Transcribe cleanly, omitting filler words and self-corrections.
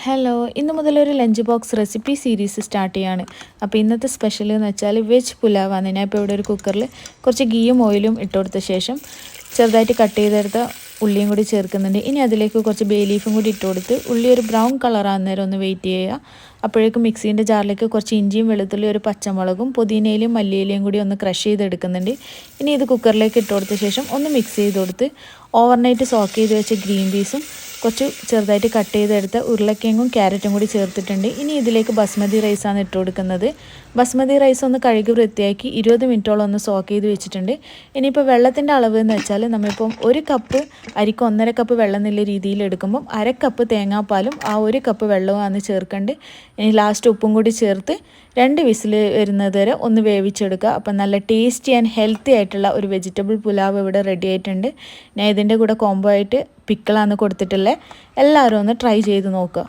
Hello, ഇന്ന് മുതൽ ഒരു lunch box recipe series start ചെയ്യാണ്. അപ്പോൾ ഇന്നത്തെ സ്പെഷ്യൽ എന്ന് വെച്ചാൽ വെജ് പുലാവാണ്. ഞാൻ ഇപ്പോൾ ഇവിടെ ഒരു കുക്കറിൽ കുറച്ച് ഗീയും ഓയിലും ഇട്ട് കൊടുത്ത ശേഷം ചെറുതായിട്ട് കട്ട് ചെയ്തെടുത്ത ഉള്ളിയും കൂടി ചേർക്കുന്നുണ്ട്. ഇനി അതിലേക്ക് കുറച്ച് ബേ ലീഫും കൂടി ഇട്ട് കൊടുത്ത് ഉള്ളി ഒരു ബ്രൗൺ കളർ ആകുന്നേരം ഒന്ന് വെയിറ്റ് ചെയ്യുക. അപ്പോഴേക്കും മിക്സീൻ്റെ ജാറിലേക്ക് കുറച്ച് ഇഞ്ചിയും വെളുത്തുള്ളി ഒരു പച്ചമുളകും പുതിനയിലയും മല്ലിയിലയും കൂടി ഒന്ന് ക്രഷ് ചെയ്തെടുക്കുന്നുണ്ട്. ഇനി ഇത് കുക്കറിലേക്ക് ഇട്ട് കൊടുത്ത ശേഷം ഒന്ന് മിക്സ് ചെയ്ത് കൊടുത്ത് ഓവർനൈറ്റ് സോക്ക് ചെയ്ത് വെച്ച ഗ്രീൻ പീസും കുറച്ച് ചെറുതായിട്ട് കട്ട് ചെയ്തെടുത്ത ഉരുളക്കിഴങ്ങും ക്യാരറ്റും കൂടി ചേർത്തിട്ടുണ്ട്. ഇനി ഇതിലേക്ക് ബസ്മതി റൈസാണ് ഇട്ട് കൊടുക്കുന്നത്. ബസ്മതി റൈസ് ഒന്ന് കഴുകി വൃത്തിയാക്കി 20 മിനിറ്റോളം ഒന്ന് സോക്ക് ചെയ്ത് വെച്ചിട്ടുണ്ട്. ഇനിയിപ്പോൾ വെള്ളത്തിൻ്റെ അളവ് എന്ന് വെച്ചാൽ നമ്മളിപ്പം 1 കപ്പ് അരിക്ക് 1.5 കപ്പ് വെള്ളം എന്നുള്ള രീതിയിൽ എടുക്കുമ്പം 1/2 കപ്പ് തേങ്ങാപ്പാലും ആ 1 കപ്പ് വെള്ളവുമാണ് ചേർക്കേണ്ടത്. ഇനി ലാസ്റ്റ് ഉപ്പും കൂടി ചേർത്ത് 2 വിസിൽ വരുന്നത് വരെ ഒന്ന് വേവിച്ചെടുക്കുക. അപ്പം നല്ല ടേസ്റ്റി ആൻഡ് ഹെൽത്തി ആയിട്ടുള്ള ഒരു വെജിറ്റബിൾ പുലാവ് ഇവിടെ റെഡി ആയിട്ടുണ്ട്. ഞാൻ ഇതിൻ്റെ കൂടെ കോംബോ ആയിട്ട് പിക്കിളാണ് കൊടുത്തിട്ടുള്ളത്. എല്ലാവരും ഒന്ന് ട്രൈ ചെയ്ത് നോക്കുക.